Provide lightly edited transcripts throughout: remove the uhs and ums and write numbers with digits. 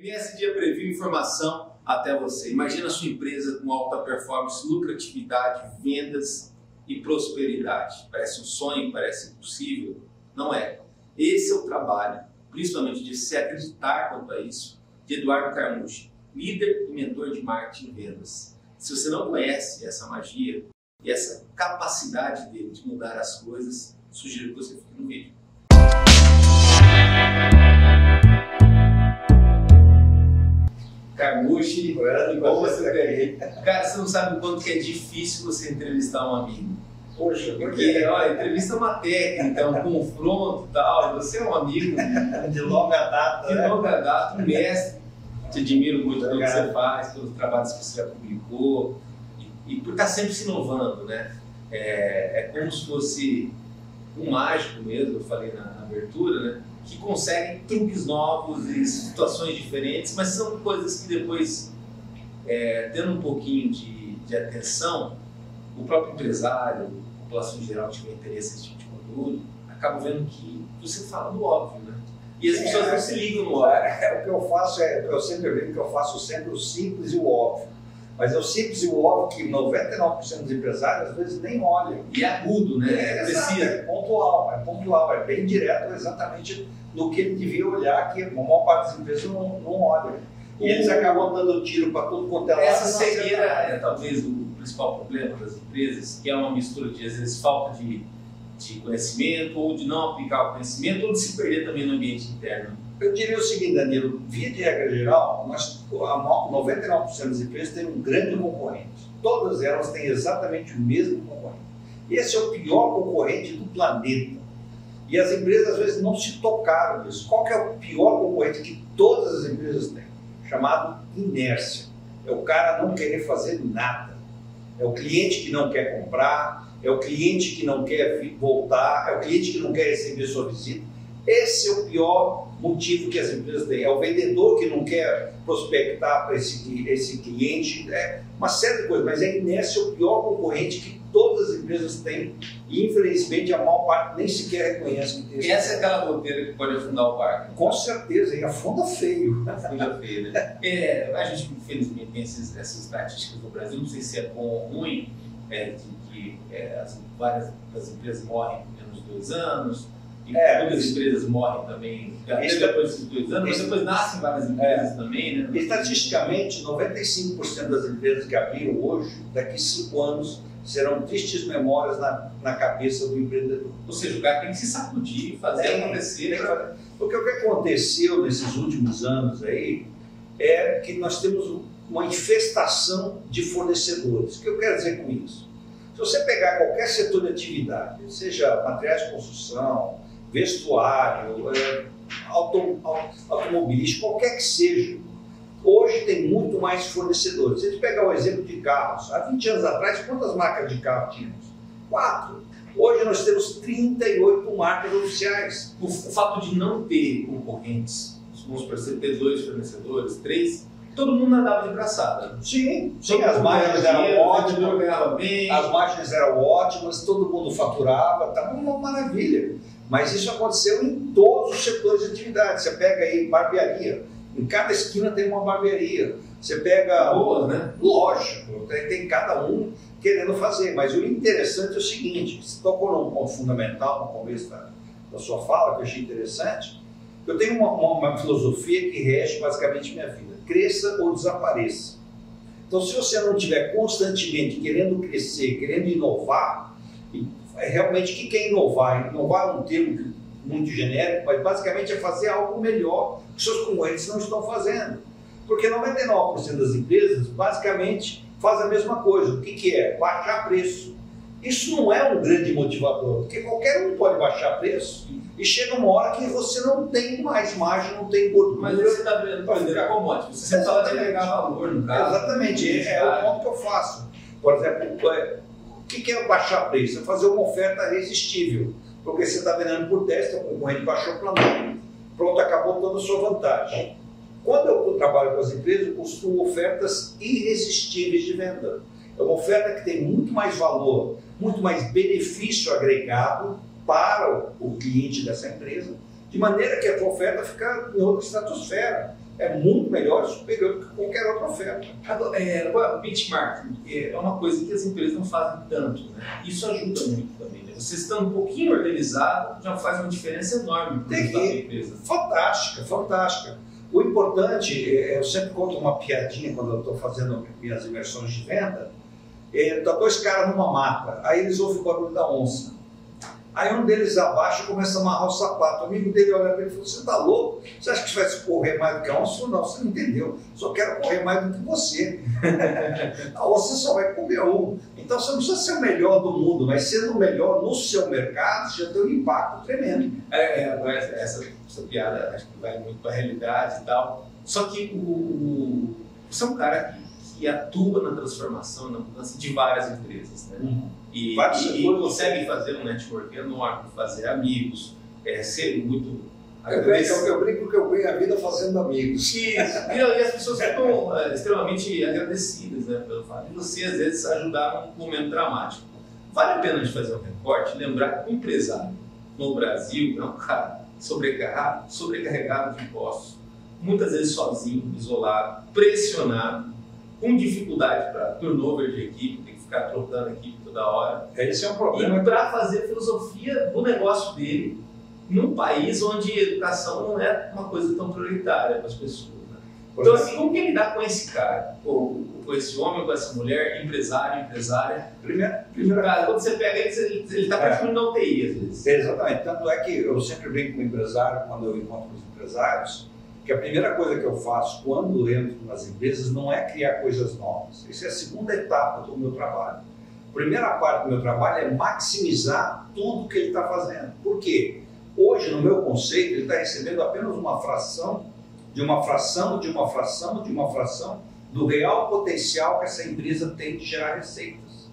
NS Dia Preview, informação até você. Imagina a sua empresa com alta performance, lucratividade, vendas e prosperidade. Parece um sonho, parece impossível. Não é. Esse é o trabalho, principalmente de se acreditar quanto a isso, de Eduardo Carmucci, líder e mentor de marketing e vendas. Se você não conhece essa magia e essa capacidade dele de mudar as coisas, sugiro que você fique no vídeo. Carmucci, como você tá? Cara, você não sabe o quanto que é difícil você entrevistar um amigo. Poxa, porque a entrevista é uma técnica, um confronto e tal. Você é um amigo de longa data, um mestre. Te admiro muito pelo que você faz, pelos trabalhos que você já publicou e por estar sempre se inovando, né? É como se fosse um mágico mesmo, eu falei na abertura, né? Que consegue truques novos e situações diferentes, mas são coisas que depois, tendo um pouquinho de atenção, o próprio empresário, a população em geral que tiver interesse nesse tipo de conteúdo, acaba vendo que você fala do óbvio, né? E as pessoas não se ligam no óbvio. O que eu faço eu sempre vejo que eu faço sempre o simples e o óbvio. Mas é o simples e o óbvio que 99% dos empresários às vezes nem olham. E é agudo, né? Precisa. É pontual, é bem direto exatamente no que ele devia olhar, que a maior parte das empresas não olha. E eles acabam dando tiro para tudo quanto é lado. Essa seria talvez o principal problema das empresas, que é uma mistura de, às vezes, falta de conhecimento, ou de não aplicar o conhecimento, ou de se perder também no ambiente interno. Eu diria o seguinte, Danilo, via de regra geral, 99% das empresas têm um grande concorrente. Todas elas têm exatamente o mesmo concorrente. Esse é o pior concorrente do planeta. E as empresas às vezes não se tocaram nisso. Qual que é o pior concorrente que todas as empresas têm? Chamado inércia. É o cara não querer fazer nada. É o cliente que não quer comprar, é o cliente que não quer voltar, é o cliente que não quer receber sua visita. Esse é o pior motivo que as empresas têm. É o vendedor que não quer prospectar para esse cliente. É uma série de coisas, mas a inércia é o pior concorrente que todas as empresas têm. E infelizmente a maior parte nem sequer reconhece que tem. E essa é aquela goteira que pode afundar o barco. Com certeza, e afunda feio. Afunda feio, né? A gente infelizmente tem essas estatísticas no Brasil, não sei se é bom ou ruim, várias das empresas morrem em menos de 2 anos. E muitas empresas morrem também depois desses 2 anos, mas depois nascem várias empresas também, né? Estatisticamente, 95% das empresas que abriram hoje, daqui 5 anos, serão tristes memórias na cabeça do empreendedor. Ou seja, o cara tem que se sacudir, fazer acontecer. Porque o que aconteceu nesses últimos anos aí é que nós temos uma infestação de fornecedores. O que eu quero dizer com isso? Se você pegar qualquer setor de atividade, seja materiais de construção, vestuário, automobilístico, qualquer que seja, hoje tem muito mais fornecedores. Se a gente pegar o exemplo de carros, há 20 anos atrás, quantas marcas de carro tínhamos? 4. Hoje nós temos 38 marcas oficiais. O fato de não ter concorrentes, vamos ter 2 fornecedores, 3, todo mundo andava de braçada. Sim, as margens eram ótimas, as margens eram ótimas, todo mundo faturava, estava uma maravilha. Mas isso aconteceu em todos os setores de atividade. Você pega aí barbearia, em cada esquina tem uma barbearia. Você pega... Boas, né? Lógico, tem cada um querendo fazer. Mas o interessante é o seguinte, você tocou num ponto fundamental no começo da sua fala, que eu achei interessante. Eu tenho uma filosofia que rege basicamente minha vida. Cresça ou desapareça. Então, se você não estiver constantemente querendo crescer, querendo inovar, realmente o que é inovar? Inovar é um termo muito genérico, mas basicamente é fazer algo melhor que seus concorrentes não estão fazendo. Porque 99% das empresas basicamente fazem a mesma coisa. O que é? Baixar preço. Isso não é um grande motivador, porque qualquer um pode baixar preço e chega uma hora que você não tem mais margem, não tem gordura. Mas você está vendo para vender commodity, você sempre fala de agregar valor no caso. Exatamente, é o ponto que eu faço. Por exemplo, o que é baixar preço? É fazer uma oferta irresistível, porque você está vendendo por 10, o concorrente baixou para 9. Pronto, acabou toda a sua vantagem. Quando eu trabalho com as empresas, eu construo ofertas irresistíveis de venda. É uma oferta que tem muito mais valor, muito mais benefício agregado para o cliente dessa empresa, de maneira que a tua oferta fica em outra estratosfera. é muito melhor e superior do que qualquer outra oferta. Agora, o benchmarking é uma coisa que as empresas não fazem tanto, né? Isso ajuda muito também, né? Você estando um pouquinho organizado já faz uma diferença enorme para o resultado da empresa. Fantástica, fantástica. O importante, eu sempre conto uma piadinha quando eu estou fazendo minhas imersões de venda, tá dois caras numa mata, aí eles ouvem o barulho da onça. Aí um deles abaixa e começa a amarrar o sapato. O amigo dele olha para ele e fala, você está louco? Você acha que vai correr mais do que a onça? Não, você não entendeu. Só quero correr mais do que você. A onça só vai comer um. Então você não precisa ser o melhor do mundo, mas sendo o melhor no seu mercado, você já tem um impacto tremendo. Essa piada acho que vai muito para a realidade e tal. Só que você é um cara que atua na transformação, na mudança de várias empresas, né? E consegue fazer um network enorme, fazer amigos, ser muito... Eu brinco que eu ganho a vida fazendo amigos. Isso. E as pessoas ficam extremamente agradecidas, né, pelo fato de você, às vezes, ajudar num momento dramático. Vale a pena a gente fazer um recorte, lembrar que o empresário no Brasil é um cara sobrecarregado de impostos, muitas vezes sozinho, isolado, pressionado, com dificuldade para turnover de equipe, tem que ficar trocando a equipe toda hora. Esse é um problema. E para fazer a filosofia do negócio dele num país onde a educação não é uma coisa tão prioritária para as pessoas. Né? Então, assim, como que ele lidar com esse cara, ou com esse homem, com essa mulher, empresária? Primeiro caso, quando você pega ele está praticamente na UTI, às vezes. Exatamente. Tanto é que eu sempre brinco com o empresário, quando eu encontro com os empresários, que a primeira coisa que eu faço quando entro nas empresas não é criar coisas novas. Isso é a segunda etapa do meu trabalho. A primeira parte do meu trabalho é maximizar tudo que ele está fazendo. Por quê? Hoje, no meu conceito, ele está recebendo apenas uma fração do real potencial que essa empresa tem de gerar receitas.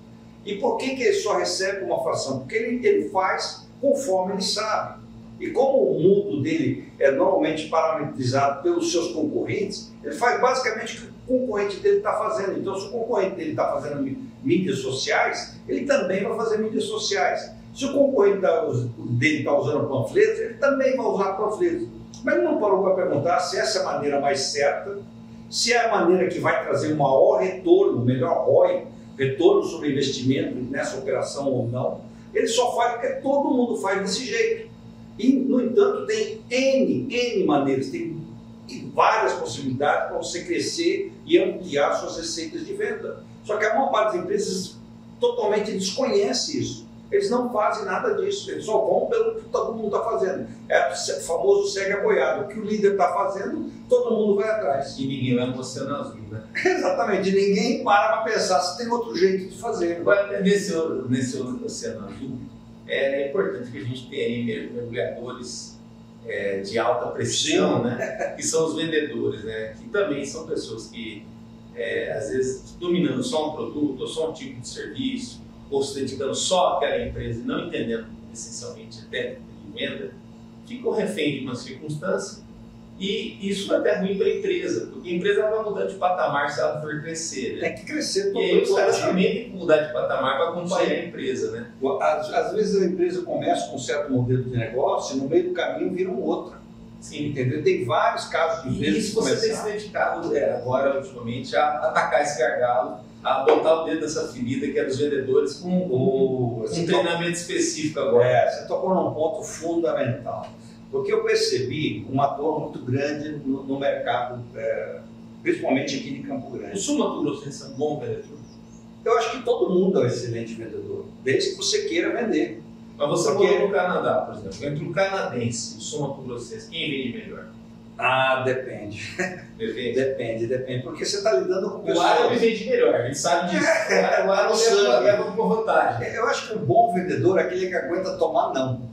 E por que ele só recebe uma fração? Porque ele faz conforme ele sabe. E como o mundo dele é normalmente parametrizado pelos seus concorrentes, ele faz basicamente o que o concorrente dele está fazendo. Então, se o concorrente dele está fazendo mídias sociais, ele também vai fazer mídias sociais. Se o concorrente dele está usando panfletos, ele também vai usar panfletos. Mas ele não parou para perguntar se essa é a maneira mais certa, se é a maneira que vai trazer um maior retorno, melhor ROI, retorno sobre investimento nessa operação ou não. Ele só faz porque todo mundo faz desse jeito. E, no entanto, tem N maneiras, tem várias possibilidades para você crescer e ampliar suas receitas de venda. Só que a maior parte das empresas totalmente desconhece isso. Eles não fazem nada disso, eles só vão pelo que todo mundo está fazendo. É o famoso segue apoiado. O que o líder está fazendo, todo mundo vai atrás. E ninguém vai no oceano azul, né? Exatamente, ninguém para pensar se tem outro jeito de fazer. Nesse oceano azul, é importante que a gente tenha aí mergulhadores de alta pressão, né? Que são os vendedores, né? Que também são pessoas que, às vezes, dominando só um produto ou só um tipo de serviço, ou se dedicando só àquela empresa e não entendendo essencialmente a técnica de venda, ficam refém de uma circunstância e isso é até ruim para a empresa, porque a empresa vai mudar de patamar se ela for crescer. Né? Tem que crescer. E aí os caras também têm que mudar de patamar para acompanhar a empresa. Né? Às vezes a empresa começa com um certo modelo de negócio e no meio do caminho vira um outro. Sim. Entendeu? Tem vários casos de empresas. E isso você tem se dedicado agora, ultimamente, a atacar esse gargalo, a botar o dedo nessa ferida que é dos vendedores com um treinamento específico agora. Você tocou num ponto fundamental. Porque eu percebi uma dor muito grande no mercado, principalmente aqui de Campo Grande. O Sul Mato Grossense é um bom vendedor? Eu acho que todo mundo é um excelente vendedor, desde que você queira vender. Mas você morou no Canadá, por exemplo. Entre o canadense e o Sul Mato Grossense, quem vende melhor? Depende. Depende? Depende. Porque você está lidando com pessoas... O árabe vende melhor, a gente sabe disso. O árabe leva por vantagem. Eu acho que um bom vendedor é aquele que aguenta tomar não.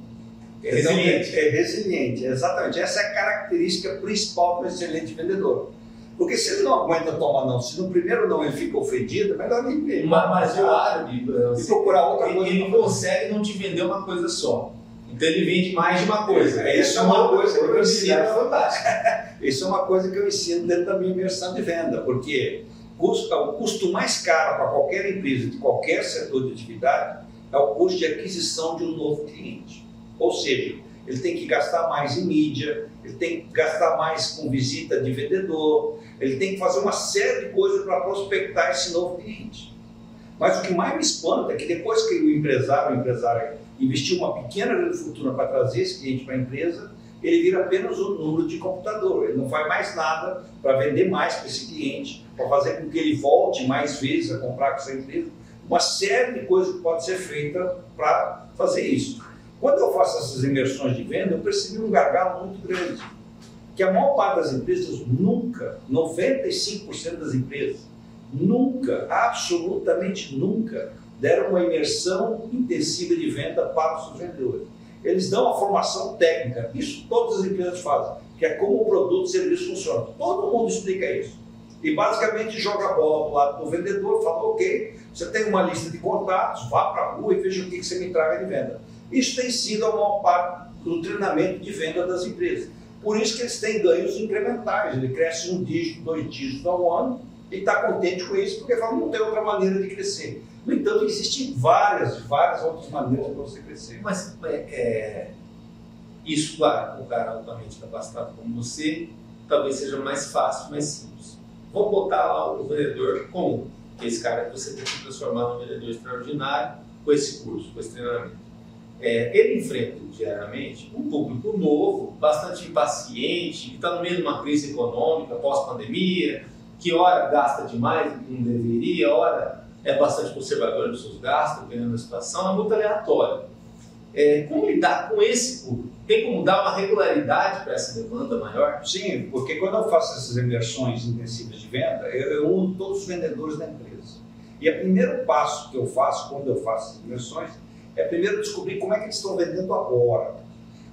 Resiliente. É resiliente, exatamente. Essa é a característica principal do excelente vendedor. Porque se ele não aguenta tomar não, se no primeiro não ele fica ofendido, melhor nem ver. Mas o árabe, e procurar outra coisa. Ele não consegue não te vender uma coisa só. Então ele vende mais de uma coisa. Isso é uma coisa que eu ensino. Fantástica. Isso é uma coisa que eu ensino dentro da minha imersão de venda, porque o custo mais caro para qualquer empresa, de qualquer setor de atividade, é o custo de aquisição de um novo cliente. Ou seja, ele tem que gastar mais em mídia, ele tem que gastar mais com visita de vendedor, ele tem que fazer uma série de coisas para prospectar esse novo cliente. Mas o que mais me espanta é que depois que o empresário investiu uma pequena fortuna para trazer esse cliente para a empresa, ele vira apenas um número de computador, ele não faz mais nada para vender mais para esse cliente, para fazer com que ele volte mais vezes a comprar com essa empresa. Uma série de coisas que pode ser feita para fazer isso. Quando eu faço essas imersões de venda, eu percebi um gargalo muito grande, que a maior parte das empresas nunca, 95% das empresas, nunca, absolutamente nunca, deram uma imersão intensiva de venda para os seus vendedores. Eles dão a formação técnica, isso todas as empresas fazem, que é como o produto e o serviço funciona. Todo mundo explica isso. E basicamente joga a bola do lado do vendedor, fala, ok, você tem uma lista de contatos, vá para a rua e veja o que você me traga de venda. Isso tem sido a maior parte do treinamento de venda das empresas. Por isso que eles têm ganhos incrementais, ele cresce 1 dígito, 2 dígitos ao ano e está contente com isso, porque fala, não tem outra maneira de crescer. No entanto, existem várias outras maneiras de você crescer. Mas isso, claro, com um cara altamente capacitado como você, talvez seja mais fácil, mais simples. Vou botar lá o vendedor comum, que é esse cara que você tem que transformar num vendedor extraordinário com esse curso, com esse treinamento. Ele enfrenta diariamente um público novo, bastante impaciente, que está no meio de uma crise econômica, pós-pandemia, que ora gasta demais do que não deveria, ora é bastante conservador nos seus gastos, dependendo da situação, é muito aleatório. Como lidar com esse público? Tem como dar uma regularidade para essa demanda maior? Sim, porque quando eu faço essas imersões intensivas de venda, eu uno todos os vendedores da empresa. E o primeiro passo que eu faço quando eu faço essas imersões é primeiro descobrir como é que eles estão vendendo agora.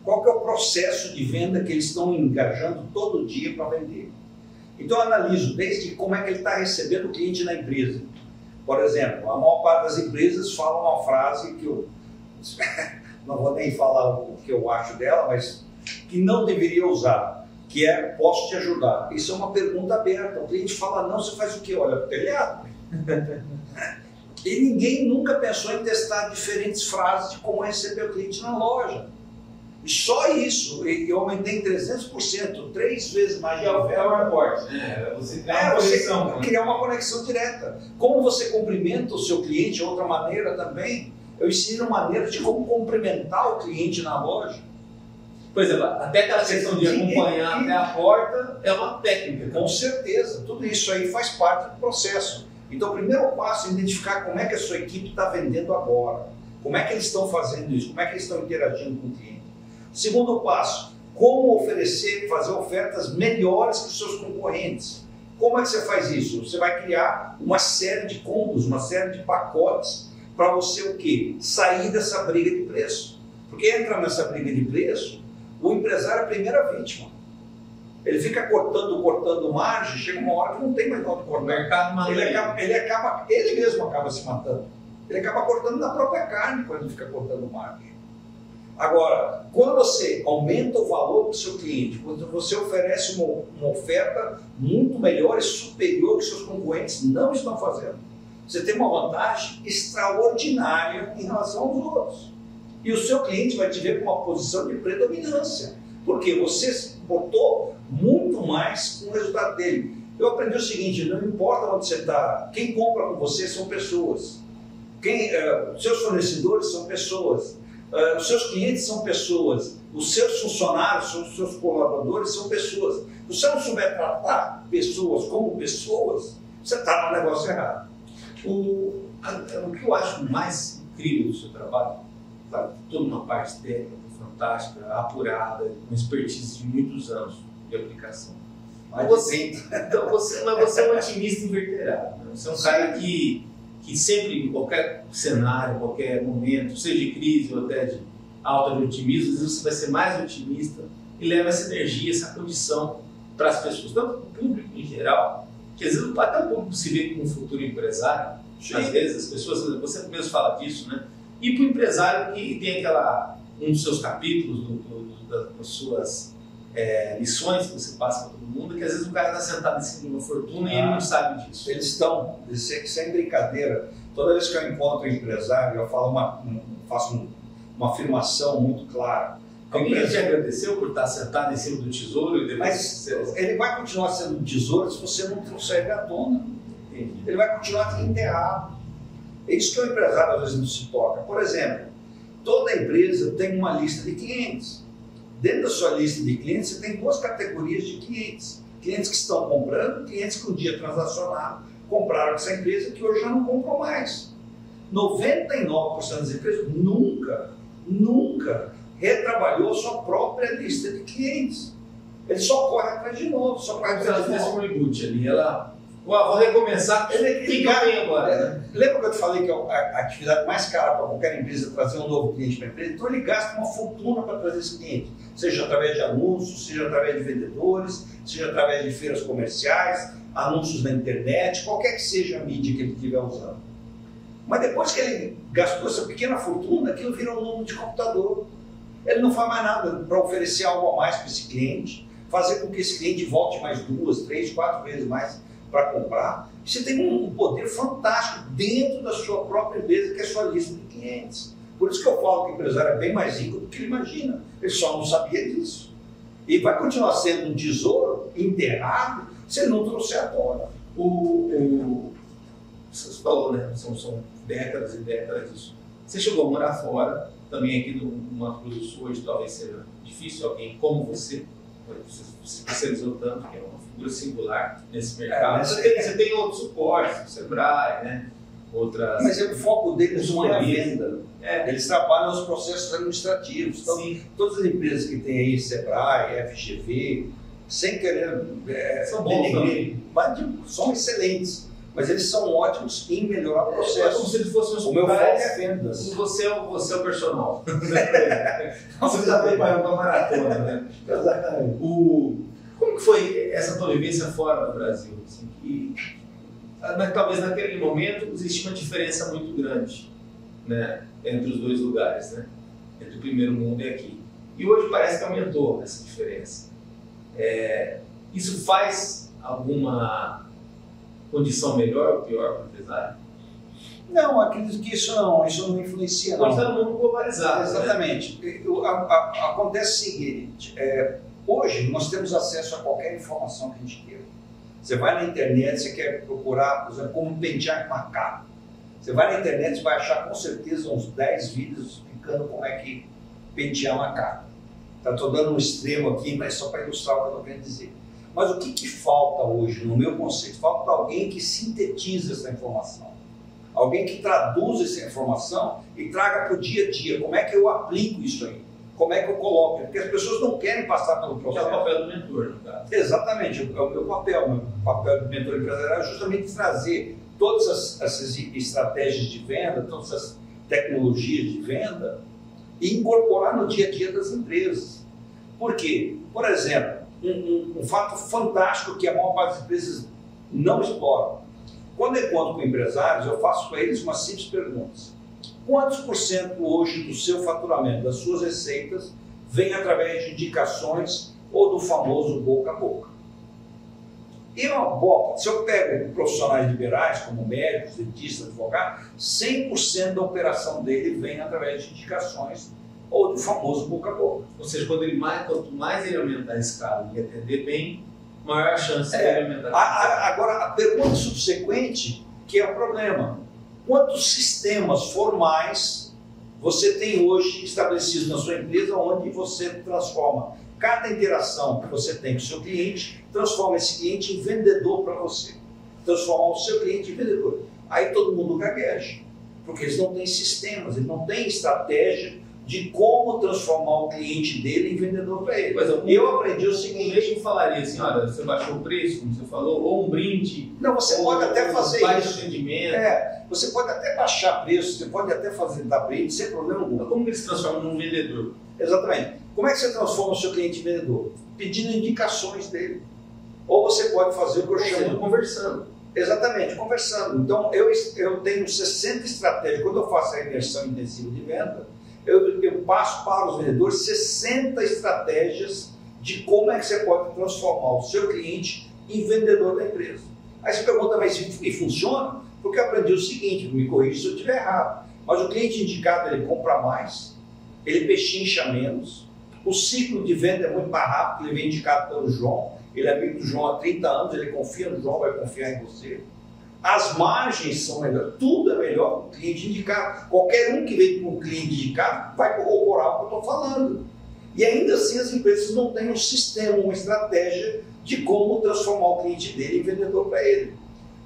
Qual que é o processo de venda que eles estão engajando todo dia para vender. Então eu analiso desde como é que ele está recebendo o cliente na empresa. Por exemplo, a maior parte das empresas fala uma frase que eu não vou nem falar o que eu acho dela, mas que não deveria usar, que é, posso te ajudar? Isso é uma pergunta aberta. O cliente fala, não, você faz o quê? Olha para o telhado. E ninguém nunca pensou em testar diferentes frases de como receber o cliente na loja. E só isso, eu aumentei em 300%, 3 vezes mais de oferta. É um aporte, né? Você criar uma conexão direta. Como você cumprimenta o seu cliente de outra maneira também, eu ensino maneira de como cumprimentar o cliente na loja. Por exemplo, até aquela questão de acompanhar até a porta é uma técnica. Com certeza, tudo isso aí faz parte do processo. Então, o primeiro passo é identificar como é que a sua equipe está vendendo agora. Como é que eles estão fazendo isso? Como é que eles estão interagindo com o cliente? Segundo passo, como oferecer, fazer ofertas melhores que os seus concorrentes. Como é que você faz isso? Você vai criar uma série de combos, uma série de pacotes para você o quê? Sair dessa briga de preço. Porque entra nessa briga de preço, o empresário é a primeira vítima. Ele fica cortando margem, chega uma hora que não tem mais onde cortar. Ele mesmo acaba se matando. Ele acaba cortando na própria carne quando fica cortando margem. Agora, quando você aumenta o valor para o seu cliente, quando você oferece uma oferta muito melhor e superior que seus concorrentes não estão fazendo, você tem uma vantagem extraordinária em relação aos outros. E o seu cliente vai te ver com uma posição de predominância. Porque você botou muito mais com o resultado dele. Eu aprendi o seguinte, não importa onde você está, quem compra com você são pessoas. Seus fornecedores são pessoas. Os seus clientes são pessoas. Os seus funcionários, os seus colaboradores são pessoas. Se você não souber tratar pessoas como pessoas, você está no negócio errado. O que eu acho mais incrível do seu trabalho, claro, toda uma parte técnica fantástica, apurada, com expertise de muitos anos de aplicação. Mas você é um otimista inverterado. Né? Você é um cara que sempre, em qualquer cenário, qualquer momento, seja de crise ou até de alta de otimismo, às vezes você vai ser mais otimista e leva essa energia, essa condição para as pessoas, tanto para o público em geral, que às vezes até o público se vê como um futuro empresário. Sim. Às vezes as pessoas, você mesmo fala disso, né? E para o empresário que tem um dos seus capítulos, das suas lições que você passa para todo mundo, que às vezes o cara está sentado em cima de uma fortuna e ele não sabe disso. Eles estão, sem brincadeira, toda vez que eu encontro um empresário, eu faço uma afirmação muito clara. Alguém te agradeceu por estar sentado em cima do tesouro e depois... Mas ele vai continuar sendo um tesouro se você não trouxer ele à tona. Entendi. Ele vai continuar enterrado. É isso que o empresário às vezes não se toca. Por exemplo, toda empresa tem uma lista de clientes. Dentro da sua lista de clientes, você tem duas categorias de clientes. Clientes que estão comprando, clientes que um dia transacionaram, compraram essa empresa que hoje já não compram mais. 99% das empresas nunca retrabalhou sua própria lista de clientes. Ele só corre atrás de novo, só corre atrás de novo. Ela fez um reboot ali, ela... Vou recomeçar, quem ganha agora? Lembra que eu te falei que a atividade mais cara para qualquer empresa é trazer um novo cliente para a empresa? Então ele gasta uma fortuna para trazer esse cliente, seja através de anúncios, seja através de vendedores, seja através de feiras comerciais, anúncios na internet, qualquer que seja a mídia que ele estiver usando. Mas depois que ele gastou essa pequena fortuna, aquilo vira um número de computador. Ele não faz mais nada para oferecer algo a mais para esse cliente, fazer com que esse cliente volte mais 2, 3, 4 vezes mais para comprar. Você tem um poder fantástico dentro da sua própria empresa, que é a sua lista de clientes. Por isso que eu falo que o empresário é bem mais rico do que ele imagina. Ele só não sabia disso. E vai continuar sendo um tesouro enterrado se ele não trouxer à tona. Você falou, né? São décadas e décadas disso. Você chegou a morar fora, também aqui no Mato Grosso do Sul, hoje talvez seja difícil alguém como você se especializou tanto, que é uma figura singular nesse mercado. Você tem outros suportes, o Sebrae, né? Outras... Mas o foco deles não é a venda. Eles trabalham nos processos administrativos. Então, todas as empresas que têm aí, Sebrae, FGV, sem querer são bons também. São excelentes. Mas eles são ótimos em melhorar o processo. É como se eles fossem o meu foco é vendas. Você é o personal. Você já preparou para a maratona, né? Exatamente. Como que foi essa tua vivência fora do Brasil? Assim, talvez naquele momento existia uma diferença muito grande, né, entre os dois lugares, né? Entre o primeiro mundo e aqui. E hoje parece que aumentou essa diferença. Isso faz alguma condição melhor ou pior para o empresário? Não, acredito que isso não influencia. Nós estamos no mundo globalizado. Exatamente. Né? Acontece o seguinte, hoje nós temos acesso a qualquer informação que a gente queira. Você vai na internet, você quer procurar, por exemplo, como pentear macaco. Você vai na internet e vai achar com certeza uns 10 vídeos explicando como é que pentear macaco. Estou dando um extremo aqui, mas só para ilustrar o que eu estou querendo dizer. Mas o que falta hoje, no meu conceito? Falta alguém que sintetize essa informação. Alguém que traduza essa informação e traga para o dia a dia. Como é que eu aplico isso aí? Como é que eu coloco? Porque as pessoas não querem passar pelo processo. É o papel do mentor, no caso. Exatamente, é o meu papel. O meu papel do mentor empresarial é justamente trazer todas essas estratégias de venda, todas essas tecnologias de venda e incorporar no dia a dia das empresas. Por quê? Por exemplo, um fato fantástico que a maior parte das empresas não exploram. Quando eu encontro com empresários, eu faço para eles uma simples pergunta. Quantos por cento hoje do seu faturamento, das suas receitas, vem através de indicações ou do famoso boca a boca? E se eu pego profissionais liberais, como médicos, dentistas, advogados, 100% da operação dele vem através de indicações ou do famoso boca a boca. Ou seja, quanto mais ele aumentar a escala e atender bem, maior a chance de ele aumentar a escala. Agora, a pergunta subsequente, que é o problema. Quantos sistemas formais você tem hoje estabelecidos na sua empresa onde você transforma cada interação que você tem com o seu cliente, transforma esse cliente em vendedor para você. Transforma o seu cliente em vendedor. Aí todo mundo gagueja, porque eles não têm sistemas, eles não têm estratégia de como transformar o cliente dele em vendedor para ele. Eu aprendi o seguinte... Um mesmo falaria assim, olha, você baixou o preço, como você falou, ou um brinde... Não, você pode até fazer isso. Atendimento. Você pode até baixar preço, você pode até dar brinde, sem problema algum. Mas como que eles transformam num vendedor? Exatamente. Como é que você transforma o seu cliente em vendedor? Pedindo indicações dele. Ou você pode fazer o que eu chamo... conversando. Exatamente, conversando. Então, eu tenho 60 estratégias. Quando eu faço a imersão intensiva de venda, eu passo para os vendedores 60 estratégias de como é que você pode transformar o seu cliente em vendedor da empresa. Aí você pergunta, mas e funciona? Porque eu aprendi o seguinte, me corrija se eu estiver errado, mas o cliente indicado ele compra mais, ele pechincha menos O ciclo de venda é muito mais rápido, ele vem indicado pelo João, ele é amigo do João há 30 anos, ele confia no João, vai confiar em você. As margens são melhores, tudo é melhor para o cliente indicado. Qualquer um que vem com um cliente indicado vai corroborar o que eu estou falando. E ainda assim as empresas não têm um sistema, uma estratégia de como transformar o cliente dele em vendedor para ele.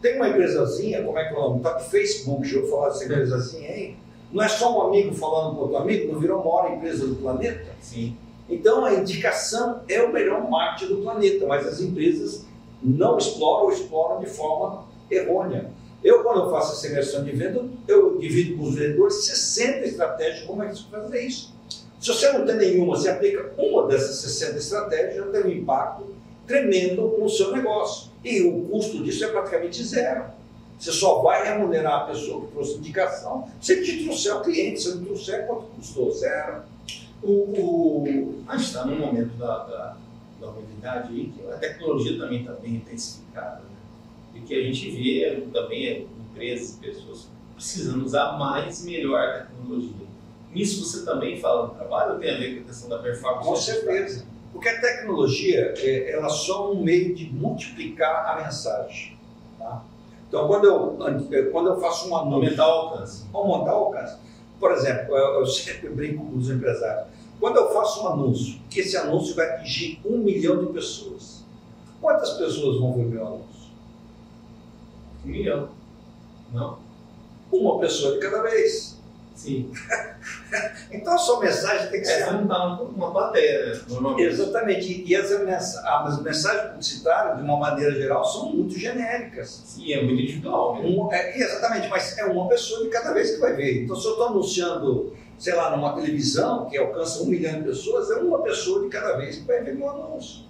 Tem uma empresazinha, como é que é o nome? Tá no Facebook, deixa eu falar dessa empresazinha aí. Não é só um amigo falando com outro amigo, não virou a maior empresa do planeta? Sim. Então a indicação é o melhor marketing do planeta, mas as empresas não exploram ou exploram de forma errônea. Quando eu faço essa imersão de venda, eu divido com os vendedores 60 estratégias como é que você fazer isso. Se você não tem nenhuma, você aplica uma dessas 60 estratégias, já tem um impacto tremendo no seu negócio. E o custo disso é praticamente zero. Você só vai remunerar a pessoa que trouxe indicação se ele te trouxer o cliente. Se ele não trouxer, quanto custou? Zero. A gente está num momento da humanidade aí que a tecnologia também está bem intensificada, né? E que a gente vê também empresas e pessoas precisando usar mais e melhor a tecnologia. Nisso você também fala no trabalho ou tem a ver com a questão da performance? Com certeza. Porque a tecnologia, ela só é um meio de multiplicar a mensagem. Tá? Então, quando eu faço um anúncio... Aumentar o alcance. Aumentar o alcance. Por exemplo, eu sempre brinco com os empresários. Quando eu faço um anúncio, que esse anúncio vai atingir 1 milhão de pessoas, quantas pessoas vão ver o meu anúncio? 1 milhão. Não? Uma pessoa de cada vez. Sim. Então a sua mensagem tem que ser... não está uma plateia, né? Normalmente. Exatamente. E as mensagens publicitárias, de uma maneira geral, são muito genéricas. Sim, é muito individual. Né? Exatamente, mas é uma pessoa de cada vez que vai ver. Então se eu estou anunciando, sei lá, numa televisão que alcança 1 milhão de pessoas, é uma pessoa de cada vez que vai ver meu anúncio.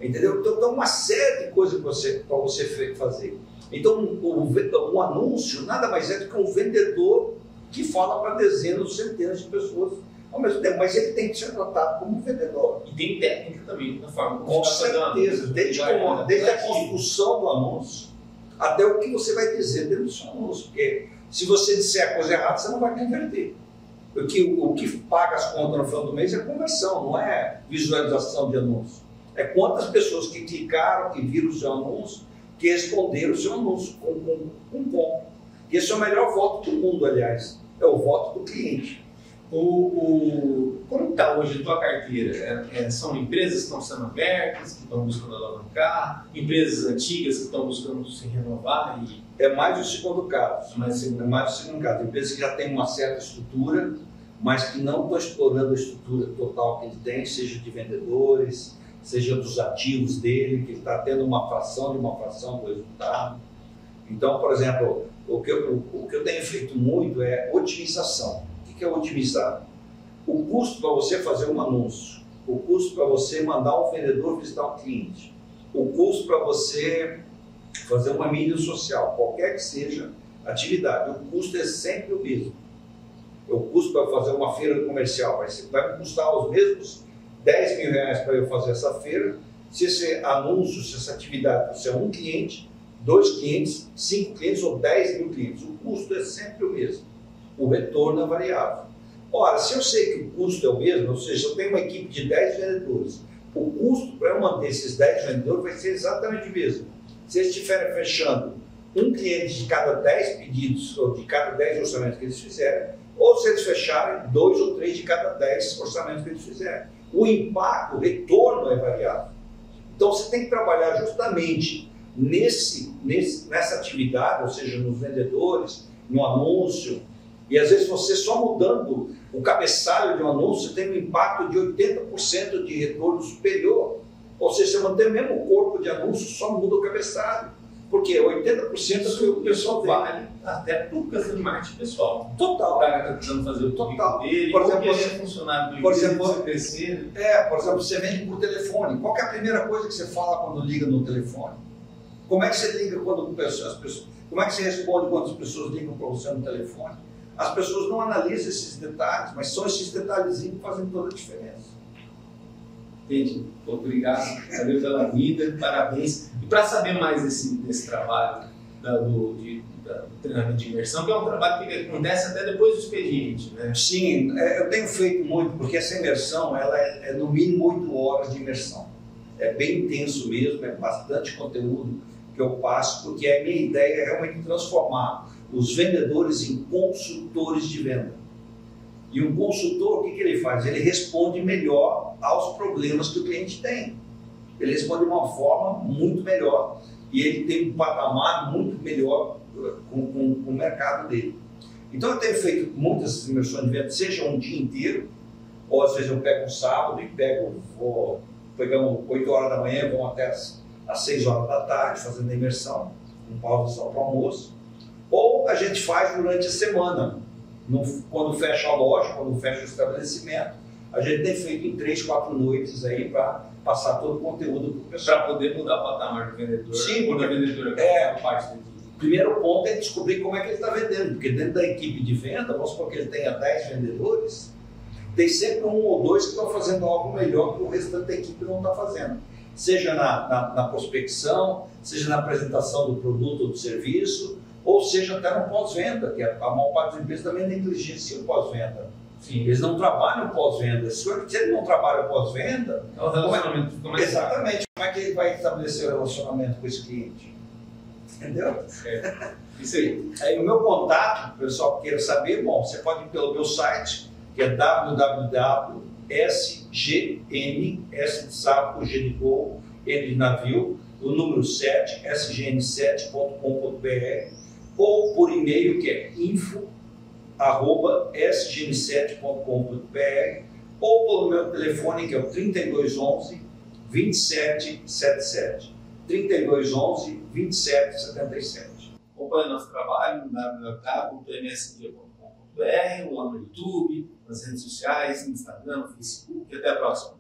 Entendeu? Então tem uma série de coisas para você fazer. Então um anúncio nada mais é do que um vendedor que fala para dezenas, centenas de pessoas ao mesmo tempo, mas ele tem que ser tratado como um vendedor. E tem técnica também na forma como com certeza, desde a construção do anúncio até o que você vai dizer dentro do seu anúncio, porque se você disser a coisa errada, você não vai converter. Porque o que paga as contas no final do mês é conversão, não é visualização de anúncio. É quantas pessoas que clicaram, que viram o seu anúncio, que responderam o seu anúncio com compra. Esse é o melhor voto do mundo, aliás. É o voto do cliente. Como está hoje a tua carteira? São empresas que estão sendo abertas, que estão buscando alavancar, empresas antigas que estão buscando se renovar? É mais o segundo caso. É mais o segundo caso. Empresas que já têm uma certa estrutura, mas que não estão explorando a estrutura total que ele tem, seja de vendedores, seja dos ativos dele, que ele está tendo uma fração de uma fração do resultado. Então, por exemplo, o que eu tenho feito muito é otimização. O que é otimizar? O custo para você fazer um anúncio, o custo para você mandar um vendedor visitar um cliente, o custo para você fazer uma mídia social, qualquer que seja a atividade, o custo é sempre o mesmo. O custo para fazer uma feira comercial vai me custar os mesmos 10 mil reais para eu fazer essa feira, se esse anúncio, se essa atividade for um cliente, 2 clientes, 5 clientes ou 10 mil clientes. O custo é sempre o mesmo. O retorno é variável. Ora, se eu sei que o custo é o mesmo, ou seja, eu tenho uma equipe de 10 vendedores, o custo para eu manter esses 10 vendedores vai ser exatamente o mesmo. Se eles estiverem fechando um cliente de cada 10 pedidos, ou de cada 10 orçamentos que eles fizerem, ou se eles fecharem 2 ou 3 de cada 10 orçamentos que eles fizerem. O impacto, o retorno é variável. Então você tem que trabalhar justamente nessa atividade, ou seja, nos vendedores, no anúncio, e às vezes você só mudando o cabeçalho de um anúncio tem um impacto de 80% de retorno superior. Ou seja, você mantém o mesmo corpo de anúncio, só muda o cabeçalho. Porque 80% é o que o pessoal vale até para o custo de marketing pessoal. Total. O cara está tentando fazer o total dele, por exemplo, você é funcionário do por exemplo, crescer. Por exemplo, você vende por telefone. Qual que é a primeira coisa que você fala quando liga no telefone? Como é que você liga quando as pessoas... Como é que você responde quando as pessoas ligam para você no telefone? As pessoas não analisam esses detalhes, mas são esses detalhezinhos que fazem toda a diferença. Entendi. Obrigado. Valeu pela vida, parabéns. E para saber mais desse trabalho, do treinamento de imersão, que é um trabalho que acontece até depois do expediente, né? Sim, eu tenho feito muito, porque essa imersão ela é no mínimo 8 horas de imersão. É bem intenso mesmo, é bastante conteúdo que eu passo, porque a minha ideia é realmente transformar os vendedores em consultores de venda. E um consultor, o que ele faz? Ele responde melhor aos problemas que o cliente tem. Ele responde de uma forma muito melhor e ele tem um patamar muito melhor com o mercado dele. Então eu tenho feito muitas imersões de venda, seja um dia inteiro, ou às vezes eu pego um sábado e pegamos 8 horas da manhã, vamos até às 6 horas da tarde, fazendo a imersão, com pausa só para o almoço. Ou a gente faz durante a semana, quando fecha a loja, quando fecha o estabelecimento, a gente tem feito em 3, 4 noites aí para passar todo o conteúdo para o pessoal. Para poder mudar o patamar do vendedor. Sim, porque o vendedor é parte da equipe. O primeiro ponto é descobrir como é que ele está vendendo, porque dentro da equipe de venda, vamos supor que ele tenha 10 vendedores, tem sempre 1 ou 2 que estão fazendo algo melhor que o restante da equipe não está fazendo. Seja na prospecção, seja na apresentação do produto ou do serviço, ou seja até no pós-venda, que a maior parte das empresas também negligencia o pós-venda. Eles não trabalham pós-venda. Se ele não trabalha pós-venda, é o relacionamento fica mais exatamente, como é que ele vai estabelecer o relacionamento com esse cliente? Entendeu? Isso aí. Aí o meu contato, o pessoal que queira saber, bom, você pode ir pelo meu site, que é www.sgn, S de sapo, G de gol, N de navio, o número 7, sgn7.com.br, ou por e-mail, que é info@sgn7.com.br, ou pelo meu telefone, que é o 3211 2777. 3211 2777. Acompanhe nosso trabalho no www.msg.com.br, ou lá no YouTube, nas redes sociais, no Instagram, no Facebook. Até a próxima.